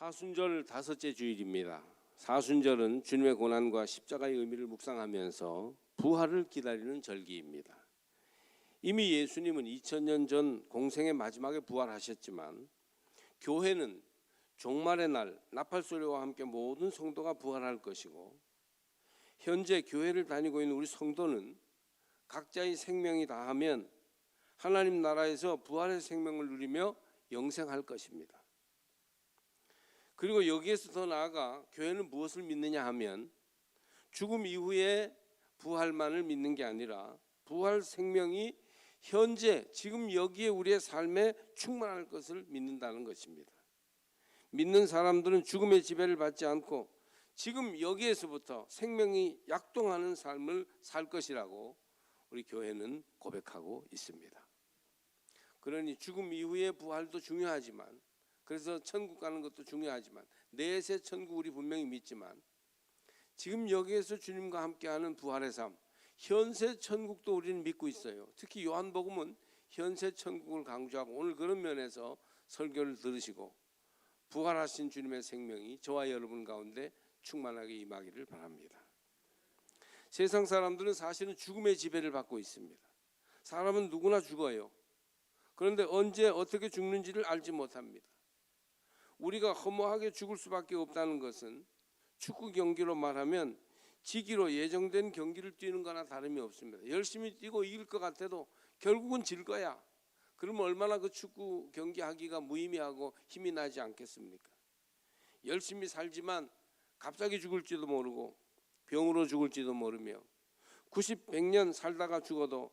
사순절 다섯째 주일입니다. 사순절은 주님의 고난과 십자가의 의미를 묵상하면서 부활을 기다리는 절기입니다. 이미 예수님은 2000년 전 공생의 마지막에 부활하셨지만 교회는 종말의 날 나팔소리와 함께 모든 성도가 부활할 것이고, 현재 교회를 다니고 있는 우리 성도는 각자의 생명이 다하면 하나님 나라에서 부활의 생명을 누리며 영생할 것입니다. 그리고 여기에서 더 나아가 교회는 무엇을 믿느냐 하면 죽음 이후에 부활만을 믿는 게 아니라 부활 생명이 현재 지금 여기에 우리의 삶에 충만할 것을 믿는다는 것입니다. 믿는 사람들은 죽음의 지배를 받지 않고 지금 여기에서부터 생명이 약동하는 삶을 살 것이라고 우리 교회는 고백하고 있습니다. 그러니 죽음 이후의 부활도 중요하지만, 그래서 천국 가는 것도 중요하지만, 내세 천국 우리 분명히 믿지만 지금 여기에서 주님과 함께하는 부활의 삶, 현세 천국도 우리는 믿고 있어요. 특히 요한복음은 현세 천국을 강조하고 오늘 그런 면에서 설교를 들으시고 부활하신 주님의 생명이 저와 여러분 가운데 충만하게 임하기를 바랍니다. 세상 사람들은 사실은 죽음의 지배를 받고 있습니다. 사람은 누구나 죽어요. 그런데 언제 어떻게 죽는지를 알지 못합니다. 우리가 허무하게 죽을 수밖에 없다는 것은 축구 경기로 말하면 지기로 예정된 경기를 뛰는 거나 다름이 없습니다. 열심히 뛰고 이길 것 같아도 결국은 질 거야. 그러면 얼마나 그 축구 경기 하기가 무의미하고 힘이 나지 않겠습니까? 열심히 살지만 갑자기 죽을지도 모르고 병으로 죽을지도 모르며 90, 100년 살다가 죽어도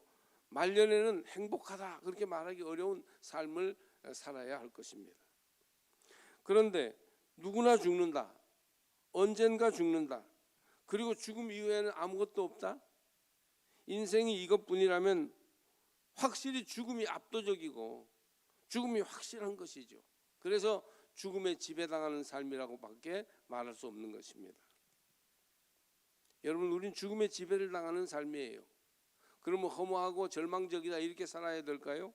말년에는 행복하다 그렇게 말하기 어려운 삶을 살아야 할 것입니다. 그런데 누구나 죽는다. 언젠가 죽는다. 그리고 죽음 이후에는 아무것도 없다. 인생이 이것뿐이라면 확실히 죽음이 압도적이고 죽음이 확실한 것이죠. 그래서 죽음에 지배당하는 삶이라고밖에 말할 수 없는 것입니다. 여러분, 우린 죽음에 지배를 당하는 삶이에요. 그러면 허무하고 절망적이다 이렇게 살아야 될까요?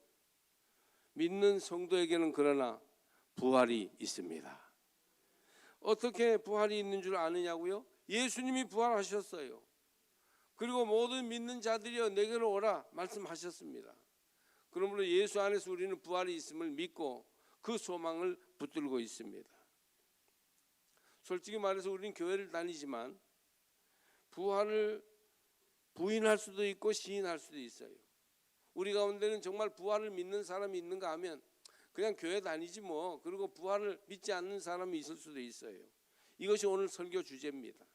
믿는 성도에게는 그러나 부활이 있습니다. 어떻게 부활이 있는 줄 아느냐고요? 예수님이 부활하셨어요. 그리고 모든 믿는 자들이여 내게로 오라 말씀하셨습니다. 그러므로 예수 안에서 우리는 부활이 있음을 믿고 그 소망을 붙들고 있습니다. 솔직히 말해서 우리는 교회를 다니지만 부활을 부인할 수도 있고 시인할 수도 있어요. 우리 가운데는 정말 부활을 믿는 사람이 있는가 하면 그냥 교회 다니지 뭐, 그리고 부활을 믿지 않는 사람이 있을 수도 있어요. 이것이 오늘 설교 주제입니다.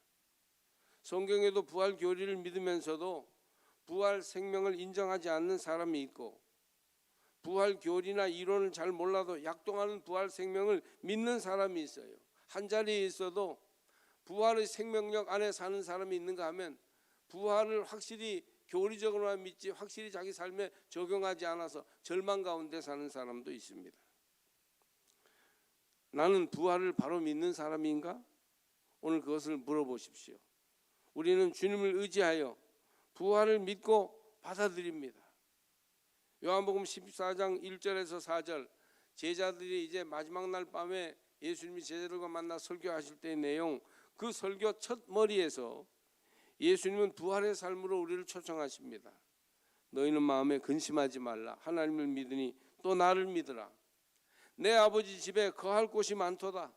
성경에도 부활 교리를 믿으면서도 부활 생명을 인정하지 않는 사람이 있고, 부활 교리나 이론을 잘 몰라도 약동하는 부활 생명을 믿는 사람이 있어요. 한 자리에 있어도 부활의 생명력 안에 사는 사람이 있는가 하면 부활을 확실히 교리적으로만 믿지 확실히 자기 삶에 적용하지 않아서 절망 가운데 사는 사람도 있습니다. 나는 부활을 바로 믿는 사람인가? 오늘 그것을 물어보십시오. 우리는 주님을 의지하여 부활을 믿고 받아들입니다. 요한복음 14장 1절에서 4절, 제자들이 이제 마지막 날 밤에 예수님이 제자들과 만나 설교하실 때의 내용, 그 설교 첫 머리에서 예수님은 부활의 삶으로 우리를 초청하십니다. 너희는 마음에 근심하지 말라. 하나님을 믿으니 또 나를 믿으라. 내 아버지 집에 거할 곳이 많도다.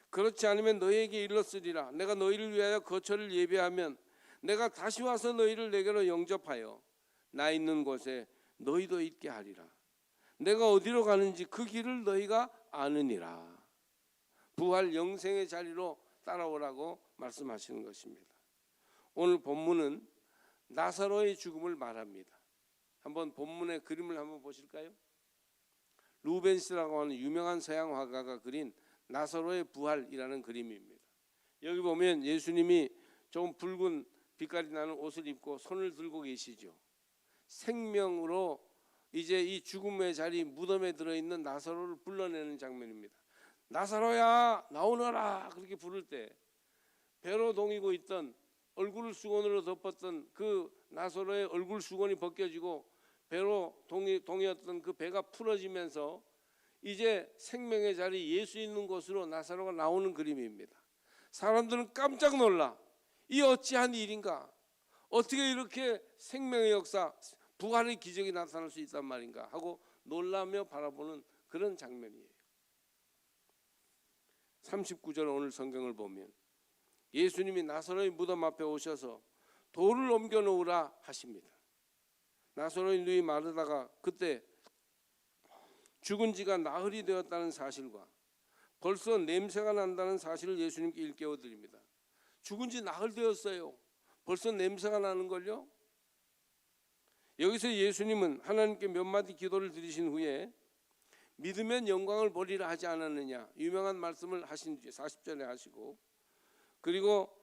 그렇지 않으면 너희에게 일렀으리라. 내가 너희를 위하여 거처를 예비하면 내가 다시 와서 너희를 내게로 영접하여 나 있는 곳에 너희도 있게 하리라. 내가 어디로 가는지 그 길을 너희가 아느니라. 부활 영생의 자리로 따라오라고 말씀하시는 것입니다. 오늘 본문은 나사로의 죽음을 말합니다. 한번 본문의 그림을 한번 보실까요? 루벤스라고 하는 유명한 서양 화가가 그린 나사로의 부활이라는 그림입니다. 여기 보면 예수님이 좀 붉은 빛깔이 나는 옷을 입고 손을 들고 계시죠. 생명으로 이제 이 죽음의 자리 무덤에 들어있는 나사로를 불러내는 장면입니다. 나사로야 나오너라 그렇게 부를 때 배로 동이고 있던 얼굴을 수건으로 덮었던 그 나사로의 얼굴 수건이 벗겨지고 배로 동이었던 그 배가 풀어지면서 이제 생명의 자리 예수 있는 곳으로 나사로가 나오는 그림입니다. 사람들은 깜짝 놀라. 이 어찌한 일인가? 어떻게 이렇게 생명의 역사, 부활의 기적이 나타날 수 있단 말인가 하고 놀라며 바라보는 그런 장면이에요. 39절 오늘 성경을 보면 예수님이 나사로의 무덤 앞에 오셔서 돌을 옮겨 놓으라 하십니다. 나사로의 누이 마르다가 그때 죽은 지가 나흘이 되었다는 사실과 벌써 냄새가 난다는 사실을 예수님께 일깨워 드립니다. 죽은 지 나흘 되었어요. 벌써 냄새가 나는걸요? 여기서 예수님은 하나님께 몇 마디 기도를 드리신 후에 믿으면 영광을 보리라 하지 않았느냐, 유명한 말씀을 하신 뒤에 40절에 하시고, 그리고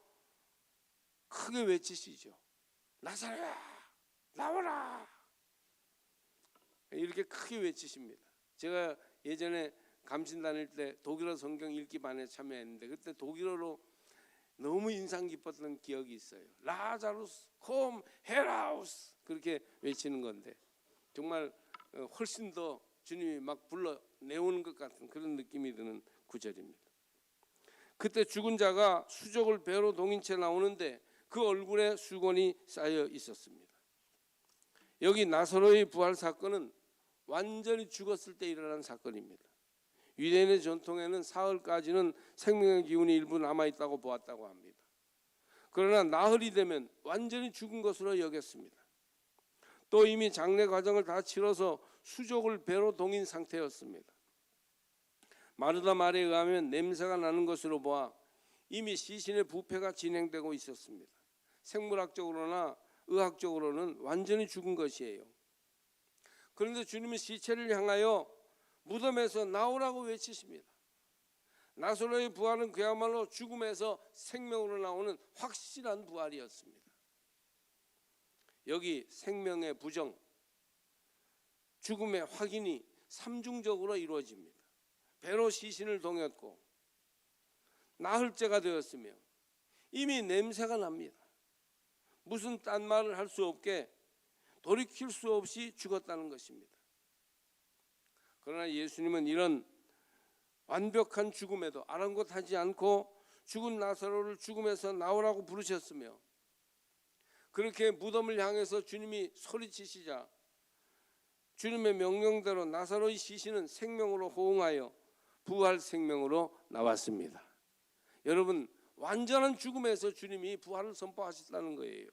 크게 외치시죠. 나사로야 나오라, 이렇게 크게 외치십니다. 제가 예전에 감신 다닐 때 독일어 성경 읽기 반에 참여했는데 그때 독일어로 너무 인상 깊었던 기억이 있어요. 라자루스 콤 헤라우스, 그렇게 외치는 건데 정말 훨씬 더 주님이 막 불러 내오는 것 같은 그런 느낌이 드는 구절입니다. 그때 죽은 자가 수족을 배로 동인 채 나오는데 그 얼굴에 수건이 쌓여 있었습니다. 여기 나사로의 부활 사건은 완전히 죽었을 때 일어난 사건입니다. 유대인의 전통에는 사흘까지는 생명의 기운이 일부 남아있다고 보았다고 합니다. 그러나 나흘이 되면 완전히 죽은 것으로 여겼습니다. 또 이미 장례 과정을 다 치러서 수족을 배로 동인 상태였습니다. 마르다 말에 의하면 냄새가 나는 것으로 보아 이미 시신의 부패가 진행되고 있었습니다. 생물학적으로나 의학적으로는 완전히 죽은 것이에요. 그런데 주님은 시체를 향하여 무덤에서 나오라고 외치십니다. 나사로의 부활은 그야말로 죽음에서 생명으로 나오는 확실한 부활이었습니다. 여기 생명의 부정, 죽음의 확인이 삼중적으로 이루어집니다. 배로 시신을 동였고 나흘째가 되었으며 이미 냄새가 납니다. 무슨 딴 말을 할 수 없게 돌이킬 수 없이 죽었다는 것입니다. 그러나 예수님은 이런 완벽한 죽음에도 아랑곳하지 않고 죽은 나사로를 죽음에서 나오라고 부르셨으며, 그렇게 무덤을 향해서 주님이 소리치시자 주님의 명령대로 나사로의 시신은 생명으로 호응하여 부활 생명으로 나왔습니다. 여러분, 완전한 죽음에서 주님이 부활을 선포하셨다는 거예요.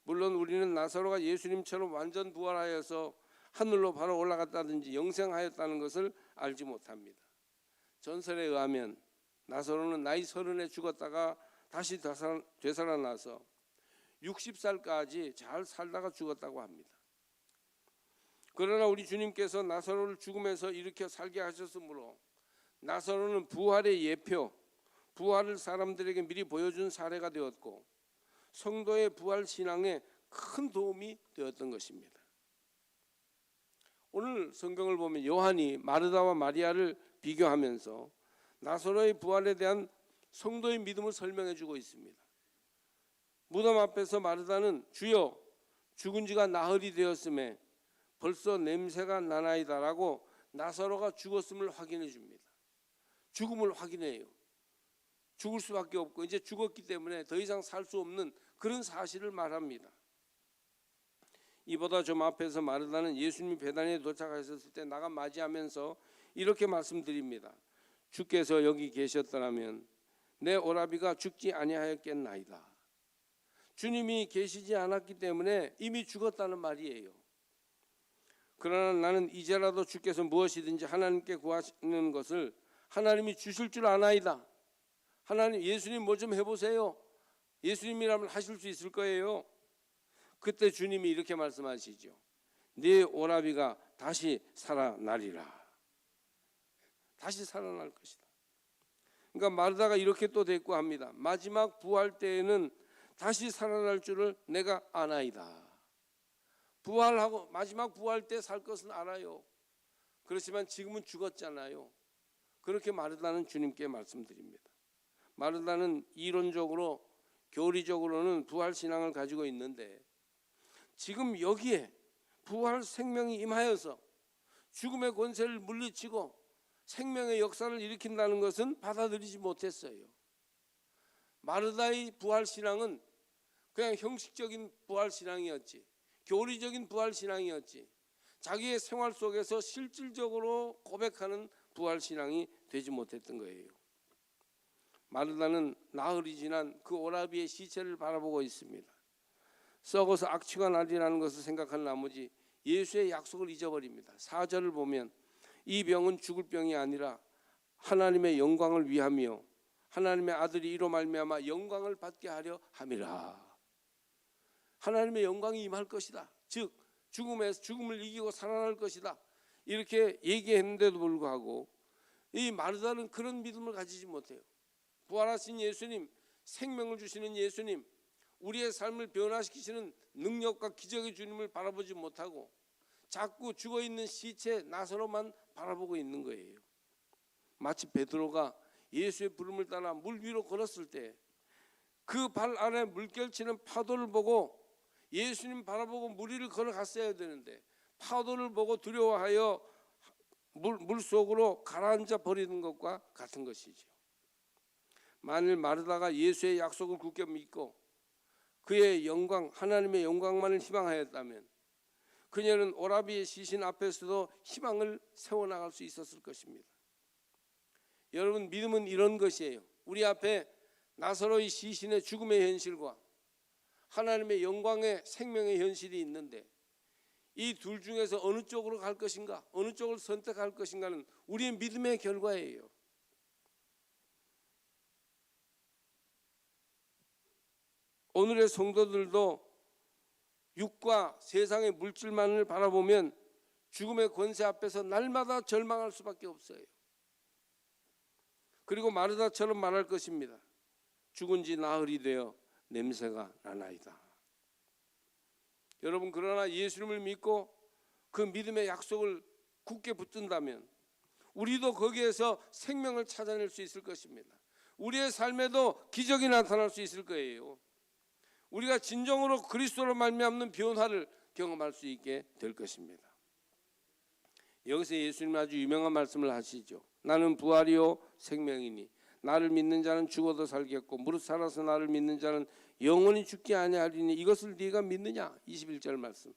물론 우리는 나사로가 예수님처럼 완전 부활하여서 하늘로 바로 올라갔다든지 영생하였다는 것을 알지 못합니다. 전설에 의하면 나사로는 나이 30에 죽었다가 다시 되살아나서 60살까지 잘 살다가 죽었다고 합니다. 그러나 우리 주님께서 나사로를 죽음에서 일으켜 살게 하셨으므로 나사로는 부활의 예표, 부활을 사람들에게 미리 보여준 사례가 되었고 성도의 부활 신앙에 큰 도움이 되었던 것입니다. 오늘 성경을 보면 요한이 마르다와 마리아를 비교하면서 나사로의 부활에 대한 성도의 믿음을 설명해 주고 있습니다. 무덤 앞에서 마르다는 주여 죽은 지가 나흘이 되었음에 벌써 냄새가 나나이다라고 나사로가 죽었음을 확인해 줍니다. 죽음을 확인해요. 죽을 수밖에 없고 이제 죽었기 때문에 더 이상 살 수 없는 그런 사실을 말합니다. 이보다 좀 앞에서 마르다는 예수님이 베다니에 도착하셨을 때 나가 맞이하면서 이렇게 말씀드립니다. 주께서 여기 계셨더라면 내 오라비가 죽지 아니하였겠나이다. 주님이 계시지 않았기 때문에 이미 죽었다는 말이에요. 그러나 나는 이제라도 주께서 무엇이든지 하나님께 구하시는 것을 하나님이 주실 줄 아나이다. 하나님, 예수님 뭐 좀 해보세요. 예수님이라면 하실 수 있을 거예요. 그때 주님이 이렇게 말씀하시죠. 네 오라비가 다시 살아나리라. 다시 살아날 것이다. 그러니까 마르다가 이렇게 또 대꾸합니다. 마지막 부활 때에는 다시 살아날 줄을 내가 아나이다. 부활하고 마지막 부활 때 살 것은 알아요. 그렇지만 지금은 죽었잖아요. 그렇게 마르다는 주님께 말씀드립니다. 마르다는 이론적으로 교리적으로는 부활 신앙을 가지고 있는데 지금 여기에 부활 생명이 임하여서 죽음의 권세를 물리치고 생명의 역사를 일으킨다는 것은 받아들이지 못했어요. 마르다의 부활신앙은 그냥 형식적인 부활신앙이었지, 교리적인 부활신앙이었지, 자기의 생활 속에서 실질적으로 고백하는 부활신앙이 되지 못했던 거예요. 마르다는 나흘이 지난 그 오라비의 시체를 바라보고 있습니다. 썩어서 악취가 나리라는 것을 생각한 나머지 예수의 약속을 잊어버립니다. 4절을 보면 이 병은 죽을 병이 아니라 하나님의 영광을 위하며 하나님의 아들이 이로 말미암아 영광을 받게 하려 함이라. 하나님의 영광이 임할 것이다. 즉 죽음을 이기고 살아날 것이다. 이렇게 얘기했는데도 불구하고 이 마르다는 그런 믿음을 가지지 못해요. 부활하신 예수님, 생명을 주시는 예수님, 우리의 삶을 변화시키시는 능력과 기적의 주님을 바라보지 못하고 자꾸 죽어있는 시체 나사로만 바라보고 있는 거예요. 마치 베드로가 예수의 부름을 따라 물 위로 걸었을 때 그 발 안에 물결치는 파도를 보고 예수님 바라보고 물 위를 걸어갔어야 되는데 파도를 보고 두려워하여 물 속으로 가라앉아 버리는 것과 같은 것이죠. 만일 마르다가 예수의 약속을 굳게 믿고 그의 영광, 하나님의 영광만을 희망하였다면 그녀는 오라비의 시신 앞에서도 희망을 세워나갈 수 있었을 것입니다. 여러분, 믿음은 이런 것이에요. 우리 앞에 나사로의 시신의 죽음의 현실과 하나님의 영광의 생명의 현실이 있는데 이 둘 중에서 어느 쪽으로 갈 것인가, 어느 쪽을 선택할 것인가는 우리의 믿음의 결과예요. 오늘의 성도들도 육과 세상의 물질만을 바라보면 죽음의 권세 앞에서 날마다 절망할 수밖에 없어요. 그리고 마르다처럼 말할 것입니다. 죽은 지 나흘이 되어 냄새가 나나이다. 여러분, 그러나 예수님을 믿고 그 믿음의 약속을 굳게 붙든다면 우리도 거기에서 생명을 찾아낼 수 있을 것입니다. 우리의 삶에도 기적이 나타날 수 있을 거예요. 우리가 진정으로 그리스도로 말미암는 변화를 경험할 수 있게 될 것입니다. 여기서 예수님 아주 유명한 말씀을 하시죠. 나는 부활이요 생명이니 나를 믿는 자는 죽어도 살겠고 무릇 살아서 나를 믿는 자는 영원히 죽지 아니하리니 이것을 네가 믿느냐? 21절 말씀.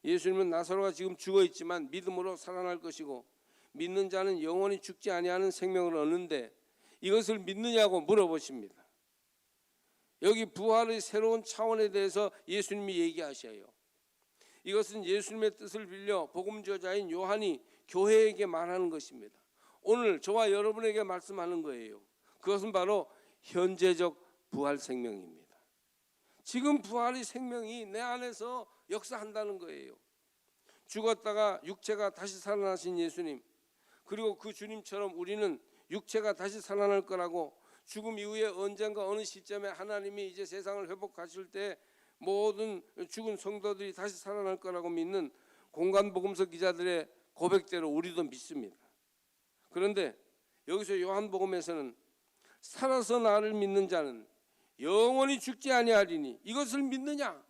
예수님은 나사로가 지금 죽어 있지만 믿음으로 살아날 것이고 믿는 자는 영원히 죽지 아니하는 생명을 얻는데 이것을 믿느냐고 물어보십니다. 여기 부활의 새로운 차원에 대해서 예수님이 얘기하셔요. 이것은 예수님의 뜻을 빌려 복음 저자인 요한이 교회에게 말하는 것입니다. 오늘 저와 여러분에게 말씀하는 거예요. 그것은 바로 현재적 부활 생명입니다. 지금 부활의 생명이 내 안에서 역사한다는 거예요. 죽었다가 육체가 다시 살아나신 예수님, 그리고 그 주님처럼 우리는 육체가 다시 살아날 거라고, 죽음 이후에 언젠가 어느 시점에 하나님이 이제 세상을 회복하실 때 모든 죽은 성도들이 다시 살아날 거라고 믿는 공간복음서 기자들의 고백대로 우리도 믿습니다. 그런데 여기서 요한복음에서는 살아서 나를 믿는 자는 영원히 죽지 아니하리니 이것을 믿느냐?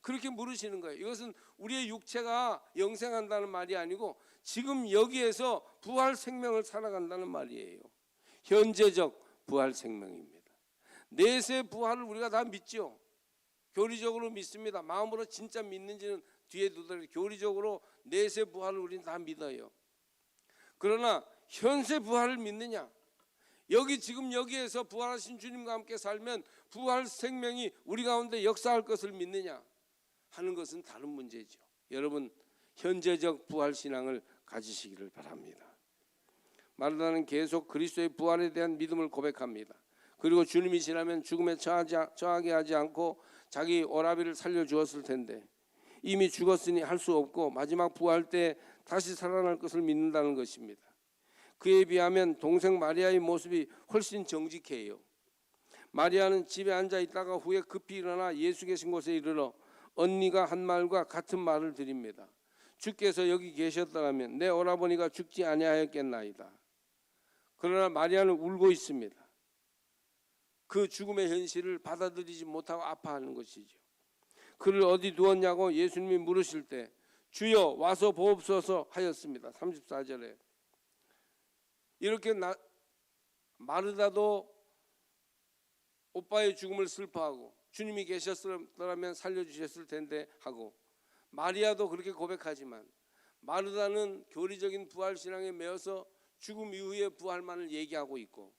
그렇게 물으시는 거예요. 이것은 우리의 육체가 영생한다는 말이 아니고 지금 여기에서 부활 생명을 살아간다는 말이에요. 현재적 부활 생명입니다. 내세 부활을 우리가 다 믿죠. 교리적으로 믿습니다. 마음으로 진짜 믿는지는 뒤에 두더라도 교리적으로 내세 부활을 우리는 다 믿어요. 그러나 현세 부활을 믿느냐? 여기 지금 여기에서 부활하신 주님과 함께 살면 부활 생명이 우리 가운데 역사할 것을 믿느냐 하는 것은 다른 문제죠. 여러분, 현재적 부활 신앙을 가지시기를 바랍니다. 마르다는 계속 그리스도의 부활에 대한 믿음을 고백합니다. 그리고 주님이 지나면 죽음에 처하게 하지 않고 자기 오라비를 살려주었을 텐데 이미 죽었으니 할 수 없고 마지막 부활 때 다시 살아날 것을 믿는다는 것입니다. 그에 비하면 동생 마리아의 모습이 훨씬 정직해요. 마리아는 집에 앉아 있다가 후에 급히 일어나 예수 계신 곳에 이르러 언니가 한 말과 같은 말을 드립니다. 주께서 여기 계셨더라면 내 오라버니가 죽지 아니하였겠나이다. 그러나 마리아는 울고 있습니다. 그 죽음의 현실을 받아들이지 못하고 아파하는 것이죠. 그를 어디 두었냐고 예수님이 물으실 때 주여 와서 보옵소서 하였습니다. 34절에 이렇게 마르다도 오빠의 죽음을 슬퍼하고 주님이 계셨더라면 살려주셨을 텐데 하고, 마리아도 그렇게 고백하지만 마르다는 교리적인 부활신앙에 매여서 죽음 이후의 부활만을 얘기하고 있고,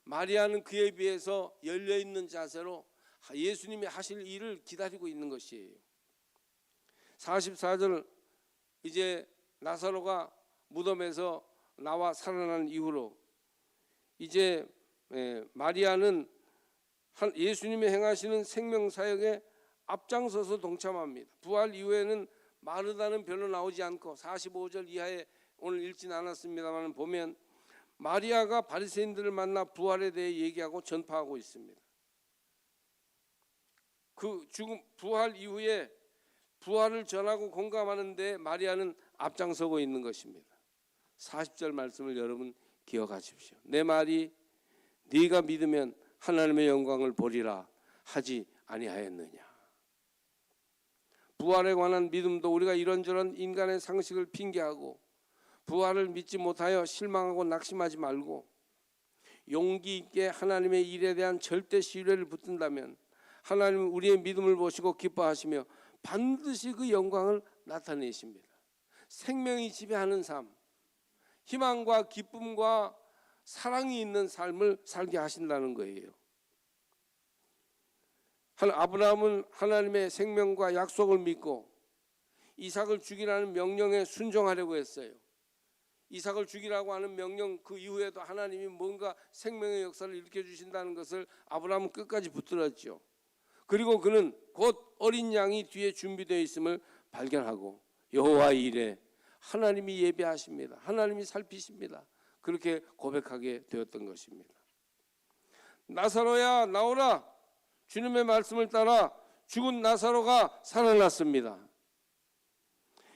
마리아는 그에 비해서 열려있는 자세로 예수님이 하실 일을 기다리고 있는 것이에요. 44절 이제 나사로가 무덤에서 나와 살아난 이후로 이제 마리아는 예수님이 행하시는 생명사역에 앞장서서 동참합니다. 부활 이후에는 마르다는 별로 나오지 않고 45절 이하에 오늘 읽진 않았습니다만 보면 마리아가 바리새인들을 만나 부활에 대해 얘기하고 전파하고 있습니다. 그 죽음 부활 이후에 부활을 전하고 공감하는데 마리아는 앞장서고 있는 것입니다. 40절 말씀을 여러분 기억하십시오. 내 말이 네가 믿으면 하나님의 영광을 보리라 하지 아니하였느냐. 부활에 관한 믿음도 우리가 이런저런 인간의 상식을 핑계하고 부활을 믿지 못하여 실망하고 낙심하지 말고 용기 있게 하나님의 일에 대한 절대 신뢰를 붙든다면 하나님은 우리의 믿음을 보시고 기뻐하시며 반드시 그 영광을 나타내십니다. 생명이 지배하는 삶, 희망과 기쁨과 사랑이 있는 삶을 살게 하신다는 거예요. 아브라함은 하나님의 생명과 약속을 믿고 이삭을 죽이라는 명령에 순종하려고 했어요. 이삭을 죽이라고 하는 명령 그 이후에도 하나님이 뭔가 생명의 역사를 일으켜 주신다는 것을 아브라함은 끝까지 붙들었죠. 그리고 그는 곧 어린 양이 뒤에 준비되어 있음을 발견하고 여호와의 일에 하나님이 예배하십니다. 하나님이 살피십니다. 그렇게 고백하게 되었던 것입니다. 나사로야 나오라. 주님의 말씀을 따라 죽은 나사로가 살아났습니다.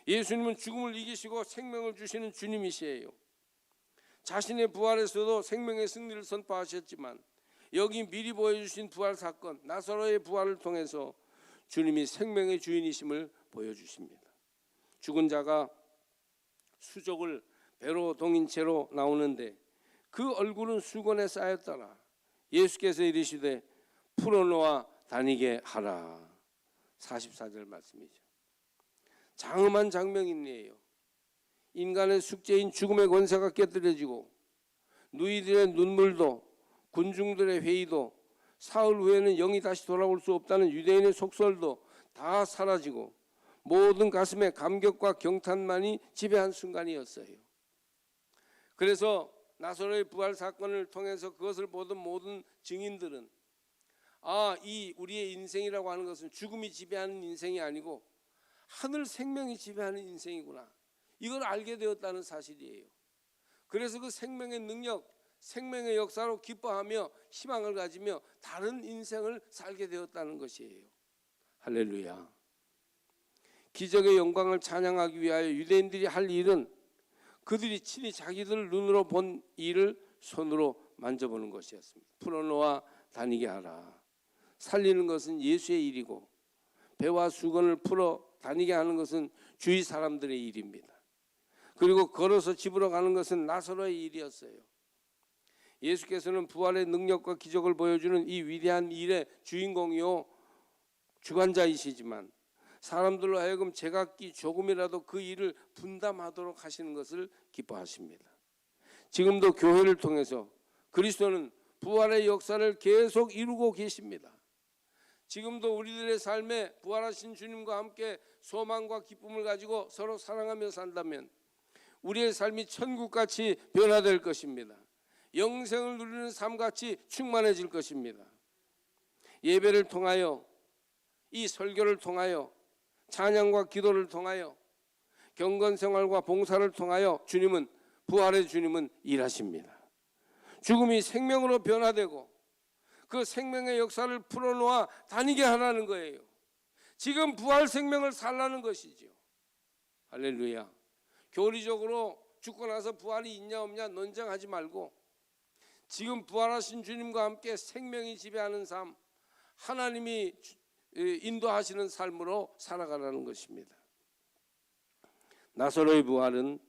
예수님은 죽음을 이기시고 생명을 주시는 주님이시에요. 자신의 부활에서도 생명의 승리를 선포하셨지만 여기 미리 보여주신 부활 사건 나사로의 부활을 통해서 주님이 생명의 주인이심을 보여주십니다. 죽은 자가 수족을 배로 동인 채로 나오는데 그 얼굴은 수건에 쌓였더라. 예수께서 이르시되 풀어놓아 다니게 하라. 44절 말씀이죠. 장엄한 장면이네요. 인간의 숙제인 죽음의 권세가 깨뜨려지고 누이들의 눈물도 군중들의 회의도 사흘 후에는 영이 다시 돌아올 수 없다는 유대인의 속설도 다 사라지고 모든 가슴에 감격과 경탄만이 지배한 순간이었어요. 그래서 나사로의 부활 사건을 통해서 그것을 보던 모든 증인들은 이 우리의 인생이라고 하는 것은 죽음이 지배하는 인생이 아니고 하늘 생명이 지배하는 인생이구나. 이걸 알게 되었다는 사실이에요. 그래서 그 생명의 능력, 생명의 역사로 기뻐하며 희망을 가지며 다른 인생을 살게 되었다는 것이에요. 할렐루야. 기적의 영광을 찬양하기 위하여 유대인들이 할 일은 그들이 친히 자기들 눈으로 본 일을 손으로 만져보는 것이었습니다. 풀어놓아 다니게 하라. 살리는 것은 예수의 일이고 배와 수건을 풀어 다니게 하는 것은 주위 사람들의 일입니다. 그리고 걸어서 집으로 가는 것은 나사로의 일이었어요. 예수께서는 부활의 능력과 기적을 보여주는 이 위대한 일의 주인공이요 주관자이시지만 사람들로 하여금 제각기 조금이라도 그 일을 분담하도록 하시는 것을 기뻐하십니다. 지금도 교회를 통해서 그리스도는 부활의 역사를 계속 이루고 계십니다. 지금도 우리들의 삶에 부활하신 주님과 함께 소망과 기쁨을 가지고 서로 사랑하며 산다면 우리의 삶이 천국같이 변화될 것입니다. 영생을 누리는 삶같이 충만해질 것입니다. 예배를 통하여 이 설교를 통하여 찬양과 기도를 통하여 경건생활과 봉사를 통하여 주님은 부활의 주님은 일하십니다. 죽음이 생명으로 변화되고 그 생명의 역사를 풀어놓아 다니게 하라는 거예요. 지금 부활 생명을 살라는 것이죠. 할렐루야. 교리적으로 죽고 나서 부활이 있냐 없냐 논쟁하지 말고 지금 부활하신 주님과 함께 생명이 지배하는 삶, 하나님이 인도하시는 삶으로 살아가라는 것입니다. 나사로의 부활은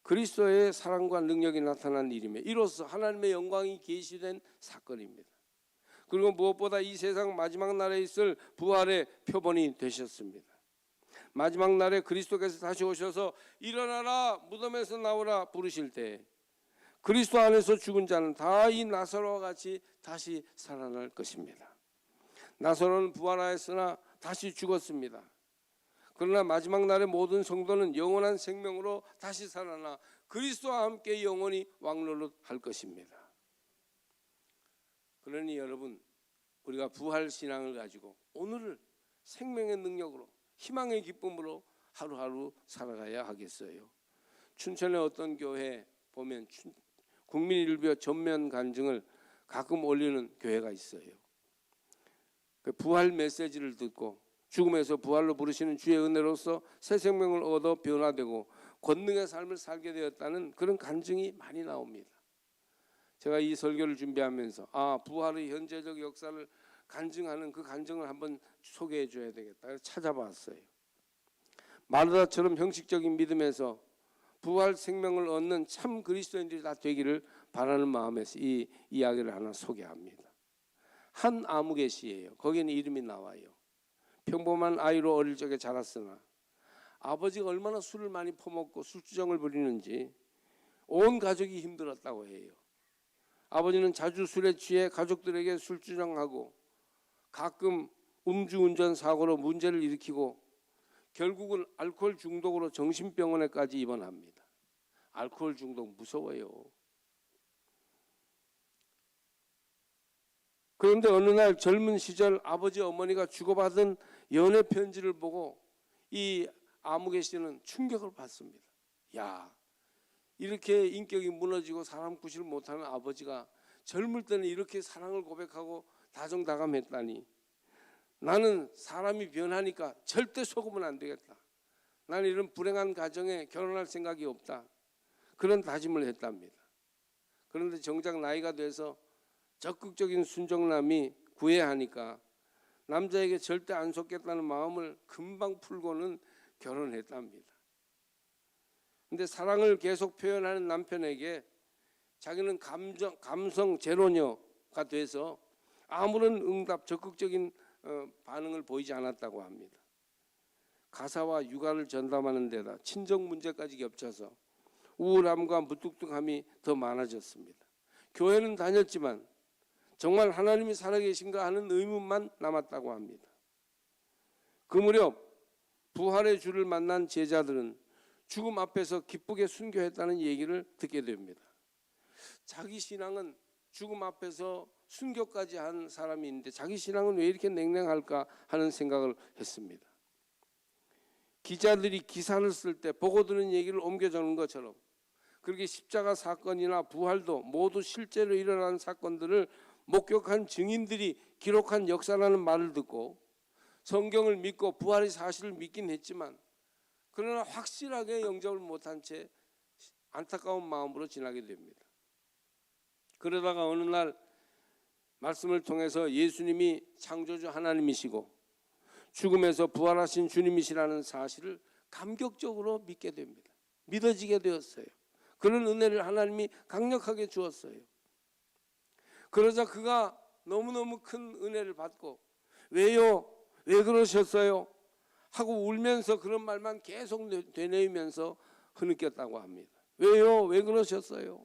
그리스도의 사랑과 능력이 나타난 일이며 이로써 하나님의 영광이 계시된 사건입니다. 그리고 무엇보다 이 세상 마지막 날에 있을 부활의 표본이 되셨습니다. 마지막 날에 그리스도께서 다시 오셔서 일어나라 무덤에서 나오라 부르실 때 그리스도 안에서 죽은 자는 다 이 나사로와 같이 다시 살아날 것입니다. 나사로는 부활하였으나 다시 죽었습니다. 그러나 마지막 날에 모든 성도는 영원한 생명으로 다시 살아나 그리스도와 함께 영원히 왕노릇할 것입니다. 그러니 여러분, 우리가 부활 신앙을 가지고 오늘을 생명의 능력으로 희망의 기쁨으로 하루하루 살아가야 하겠어요. 춘천의 어떤 교회 보면 국민일비어 전면 간증을 가끔 올리는 교회가 있어요. 그 부활 메시지를 듣고 죽음에서 부활로 부르시는 주의 은혜로서 새 생명을 얻어 변화되고 권능의 삶을 살게 되었다는 그런 간증이 많이 나옵니다. 제가 이 설교를 준비하면서 부활의 현재적 역사를 간증하는 그 간증을 한번 소개해 줘야 되겠다. 그래서 찾아봤어요. 마르다처럼 형식적인 믿음에서 부활 생명을 얻는 참 그리스도인들이 다 되기를 바라는 마음에서 이 이야기를 하나 소개합니다. 한 아무개시예요. 거기는 이름이 나와요. 평범한 아이로 어릴 적에 자랐으나 아버지가 얼마나 술을 많이 퍼먹고 술주정을 부리는지 온 가족이 힘들었다고 해요. 아버지는 자주 술에 취해 가족들에게 술주정하고 가끔 음주운전 사고로 문제를 일으키고 결국은 알코올 중독으로 정신병원에까지 입원합니다. 알코올 중독 무서워요. 그런데 어느 날 젊은 시절 아버지 어머니가 주고받은 연애 편지를 보고 이 아무개 씨는 충격을 받습니다. 야, 이렇게 인격이 무너지고 사람 구실을 못하는 아버지가 젊을 때는 이렇게 사랑을 고백하고 다정다감했다니, 나는 사람이 변하니까 절대 속으면 안 되겠다. 나는 이런 불행한 가정에 결혼할 생각이 없다. 그런 다짐을 했답니다. 그런데 정작 나이가 돼서 적극적인 순정남이 구애하니까 남자에게 절대 안 속겠다는 마음을 금방 풀고는 결혼했답니다. 근데 사랑을 계속 표현하는 남편에게 자기는 감성 제로녀가 돼서 아무런 응답, 적극적인 반응을 보이지 않았다고 합니다. 가사와 육아를 전담하는 데다 친정 문제까지 겹쳐서 우울함과 무뚝뚝함이 더 많아졌습니다. 교회는 다녔지만 정말 하나님이 살아계신가 하는 의문만 남았다고 합니다. 그 무렵 부활의 주를 만난 제자들은 죽음 앞에서 기쁘게 순교했다는 얘기를 듣게 됩니다. 자기 신앙은 죽음 앞에서 순교까지 한 사람이 있는데 자기 신앙은 왜 이렇게 냉랭할까 하는 생각을 했습니다. 기자들이 기사를 쓸 때 보고 들은 얘기를 옮겨 적는 것처럼 그렇게 십자가 사건이나 부활도 모두 실제로 일어난 사건들을 목격한 증인들이 기록한 역사라는 말을 듣고 성경을 믿고 부활의 사실을 믿긴 했지만 그러나 확실하게 영접을 못한 채 안타까운 마음으로 지나게 됩니다. 그러다가 어느 날 말씀을 통해서 예수님이 창조주 하나님이시고 죽음에서 부활하신 주님이시라는 사실을 감격적으로 믿게 됩니다. 믿어지게 되었어요. 그런 은혜를 하나님이 강력하게 주었어요. 그러자 그가 너무너무 큰 은혜를 받고 왜요? 왜 그러셨어요? 하고 울면서 그런 말만 계속 되뇌이면서 흐느꼈다고 합니다. 왜요? 왜 그러셨어요?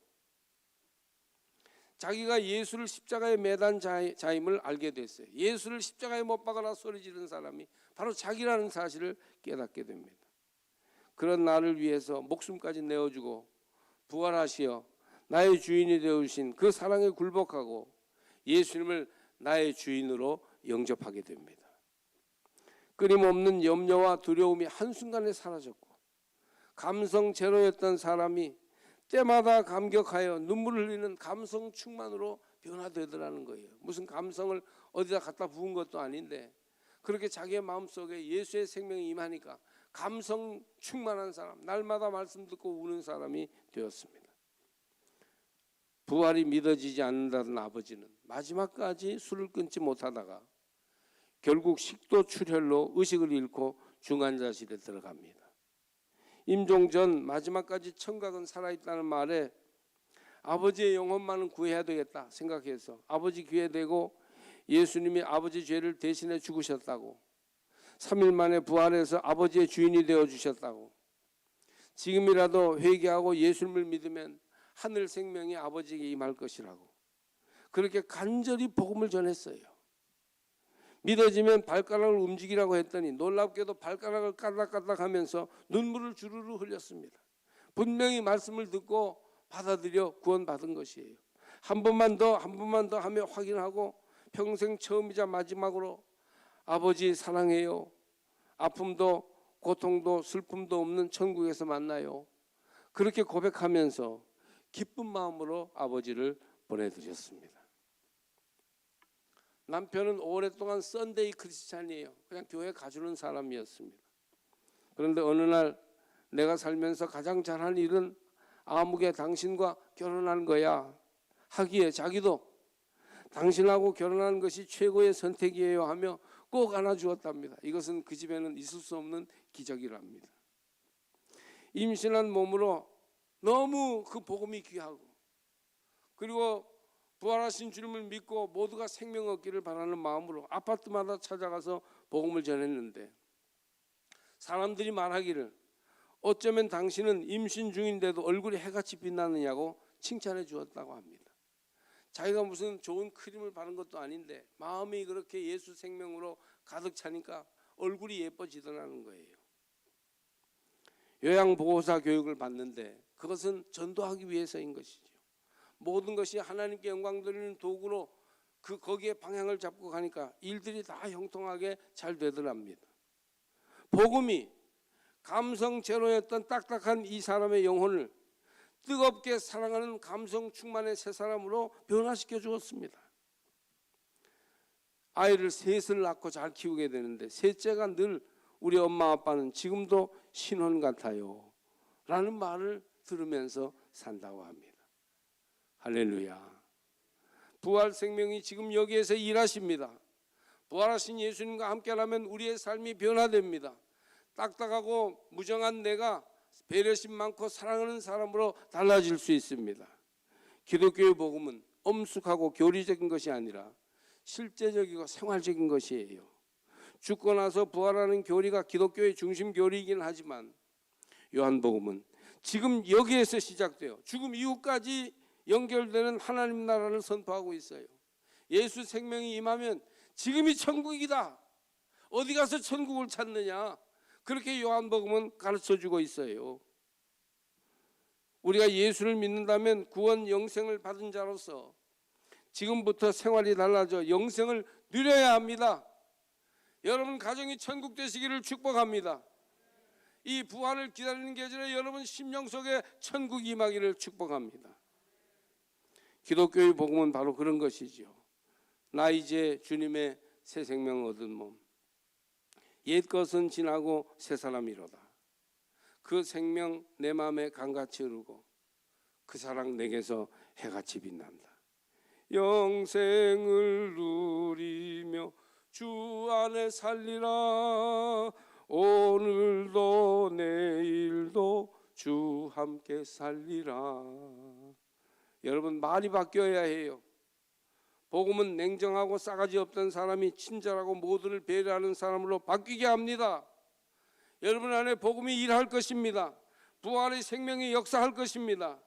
자기가 예수를 십자가에 매단 자임을 알게 됐어요. 예수를 십자가에 못 박아라 소리 지른 사람이 바로 자기라는 사실을 깨닫게 됩니다. 그런 나를 위해서 목숨까지 내어주고 부활하시어 나의 주인이 되어주신 그 사랑에 굴복하고 예수님을 나의 주인으로 영접하게 됩니다. 끊임없는 염려와 두려움이 한순간에 사라졌고 감성 제로였던 사람이 때마다 감격하여 눈물을 흘리는 감성 충만으로 변화되더라는 거예요. 무슨 감성을 어디다 갖다 부은 것도 아닌데 그렇게 자기의 마음속에 예수의 생명이 임하니까 감성 충만한 사람, 날마다 말씀 듣고 우는 사람이 되었습니다. 부활이 믿어지지 않는다던 아버지는 마지막까지 술을 끊지 못하다가 결국 식도 출혈로 의식을 잃고 중환자실에 들어갑니다. 임종전 마지막까지 청각은 살아있다는 말에 아버지의 영혼만은 구해야 되겠다 생각해서 아버지 귀에 대고 예수님이 아버지 죄를 대신해 죽으셨다고, 3일 만에 부활해서 아버지의 주인이 되어주셨다고, 지금이라도 회개하고 예수님을 믿으면 하늘 생명이 아버지에게 임할 것이라고 그렇게 간절히 복음을 전했어요. 믿어지면 발가락을 움직이라고 했더니 놀랍게도 발가락을 까닥까닥 하면서 눈물을 주르르 흘렸습니다. 분명히 말씀을 듣고 받아들여 구원받은 것이에요. 한 번만 더 하며 확인하고 평생 처음이자 마지막으로 아버지 사랑해요, 아픔도 고통도 슬픔도 없는 천국에서 만나요, 그렇게 고백하면서 기쁜 마음으로 아버지를 보내드렸습니다. 남편은 오랫동안 썬데이 크리스찬이에요. 그냥 교회 가주는 사람이었습니다. 그런데 어느 날 내가 살면서 가장 잘한 일은 아무개 당신과 결혼한 거야 하기에 자기도 당신하고 결혼하는 것이 최고의 선택이에요 하며 꼭 안아주었답니다. 이것은 그 집에는 있을 수 없는 기적이랍니다. 임신한 몸으로 너무 그 복음이 귀하고 그리고 부활하신 주님을 믿고 모두가 생명 얻기를 바라는 마음으로 아파트마다 찾아가서 복음을 전했는데 사람들이 말하기를 어쩌면 당신은 임신 중인데도 얼굴이 해같이 빛나느냐고 칭찬해 주었다고 합니다. 자기가 무슨 좋은 크림을 바른 것도 아닌데 마음이 그렇게 예수 생명으로 가득 차니까 얼굴이 예뻐지더라는 거예요. 요양보호사 교육을 받는데 그것은 전도하기 위해서인 것이죠. 모든 것이 하나님께 영광 돌리는 도구로 거기에 방향을 잡고 가니까 일들이 다 형통하게 잘 되더랍니다. 복음이 감성 제로였던 딱딱한 이 사람의 영혼을 뜨겁게 사랑하는 감성 충만의 새 사람으로 변화시켜 주었습니다. 아이를 셋을 낳고 잘 키우게 되는데 셋째가 늘 우리 엄마 아빠는 지금도 신혼 같아요 라는 말을 들으면서 산다고 합니다. 할렐루야. 부활 생명이 지금 여기에서 일하십니다. 부활하신 예수님과 함께라면 우리의 삶이 변화됩니다. 딱딱하고 무정한 내가 배려심 많고 사랑하는 사람으로 달라질 수 있습니다. 기독교의 복음은 엄숙하고 교리적인 것이 아니라 실제적이고 생활적인 것이에요. 죽고 나서 부활하는 교리가 기독교의 중심 교리이긴 하지만 요한복음은 지금 여기에서 시작돼요. 죽음 이후까지 연결되는 하나님 나라를 선포하고 있어요. 예수 생명이 임하면 지금이 천국이다. 어디 가서 천국을 찾느냐. 그렇게 요한복음은 가르쳐주고 있어요. 우리가 예수를 믿는다면 구원 영생을 받은 자로서 지금부터 생활이 달라져 영생을 누려야 합니다. 여러분 가정이 천국 되시기를 축복합니다. 이 부활을 기다리는 계절에 여러분 심령 속에 천국이 임하기를 축복합니다. 기독교의 복음은 바로 그런 것이죠. 나 이제 주님의 새 생명 얻은 몸, 옛 것은 지나고 새 사람이로다. 그 생명 내 마음에 강같이 흐르고 그 사랑 내게서 해같이 빛난다. 영생을 누리며 주 안에 살리라. 오늘도 내일도 주 함께 살리라. 여러분 말이 바뀌어야 해요. 복음은 냉정하고 싸가지 없던 사람이 친절하고 모두를 배려하는 사람으로 바뀌게 합니다. 여러분 안에 복음이 일할 것입니다. 부활의 생명이 역사할 것입니다.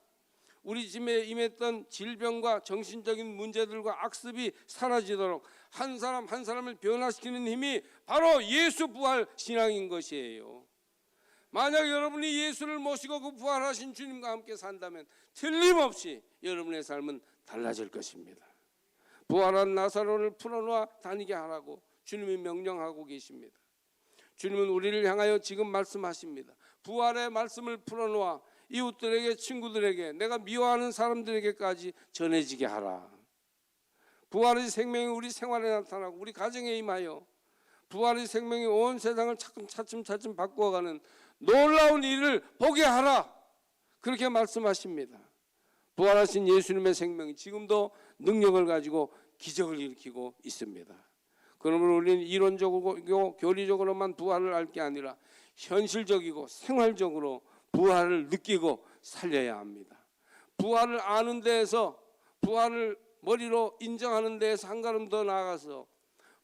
우리 집에 임했던 질병과 정신적인 문제들과 악습이 사라지도록 한 사람 한 사람을 변화시키는 힘이 바로 예수 부활 신앙인 것이에요. 만약 여러분이 예수를 모시고 그 부활하신 주님과 함께 산다면 틀림없이 여러분의 삶은 달라질 것입니다. 부활한 나사로를 풀어놓아 다니게 하라고 주님이 명령하고 계십니다. 주님은 우리를 향하여 지금 말씀하십니다. 부활의 말씀을 풀어놓아 이웃들에게, 친구들에게, 내가 미워하는 사람들에게까지 전해지게 하라. 부활의 생명이 우리 생활에 나타나고 우리 가정에 임하여 부활의 생명이 온 세상을 차츰차츰 바꾸어가는 놀라운 일을 보게 하라. 그렇게 말씀하십니다. 부활하신 예수님의 생명이 지금도 능력을 가지고 기적을 일으키고 있습니다. 그러므로 우리는 이론적이고 교리적으로만 부활을 알 게 아니라 현실적이고 생활적으로 부활을 느끼고 살려야 합니다. 부활을 아는 데에서, 부활을 머리로 인정하는 데에서 한 걸음 더 나아가서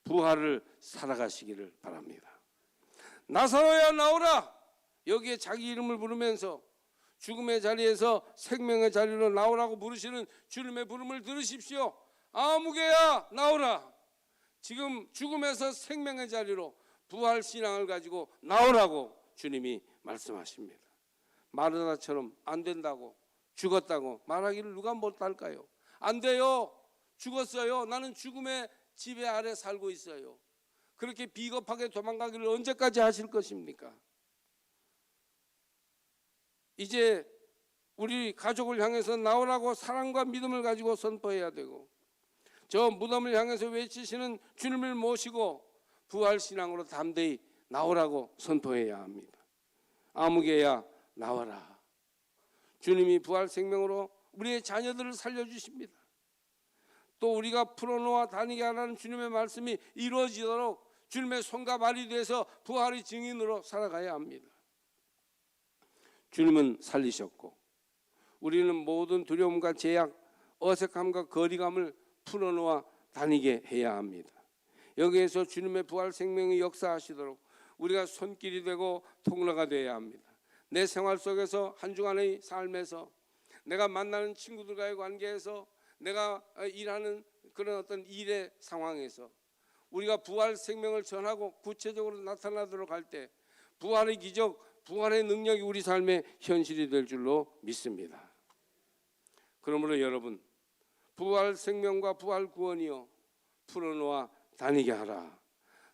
부활을 살아가시기를 바랍니다. 나사로야 나오라! 여기에 자기 이름을 부르면서 죽음의 자리에서 생명의 자리로 나오라고 부르시는 주님의 부름을 들으십시오. 아무개야 나오라! 지금 죽음에서 생명의 자리로 부활 신앙을 가지고 나오라고 주님이 말씀하십니다. 마르다처럼 안 된다고, 죽었다고 말하기를 누가 못할까요? 안 돼요. 죽었어요. 나는 죽음의 지배 아래 살고 있어요. 그렇게 비겁하게 도망가기를 언제까지 하실 것입니까? 이제 우리 가족을 향해서 나오라고 사랑과 믿음을 가지고 선포해야 되고, 저 무덤을 향해서 외치시는 주님을 모시고 부활신앙으로 담대히 나오라고 선포해야 합니다. 아무개야 나와라. 주님이 부활 생명으로 우리의 자녀들을 살려주십니다. 또 우리가 풀어놓아 다니게 하라는 주님의 말씀이 이루어지도록 주님의 손과 발이 돼서 부활의 증인으로 살아가야 합니다. 주님은 살리셨고 우리는 모든 두려움과 제약, 어색함과 거리감을 풀어놓아 다니게 해야 합니다. 여기에서 주님의 부활 생명이 역사하시도록 우리가 손길이 되고 통로가 되어야 합니다. 내 생활 속에서 한 주간의 삶에서, 내가 만나는 친구들과의 관계에서, 내가 일하는 그런 어떤 일의 상황에서 우리가 부활 생명을 전하고 구체적으로 나타나도록 할 때 부활의 기적, 부활의 능력이 우리 삶의 현실이 될 줄로 믿습니다. 그러므로 여러분, 부활 생명과 부활 구원이요 풀어놓아 다니게 하라.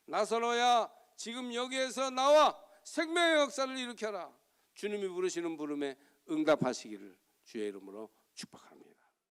나사로야 지금 여기에서 나와 생명의 역사를 일으켜라. 주님이 부르시는 부름에 응답하시기를 주의 이름으로 축복합니다.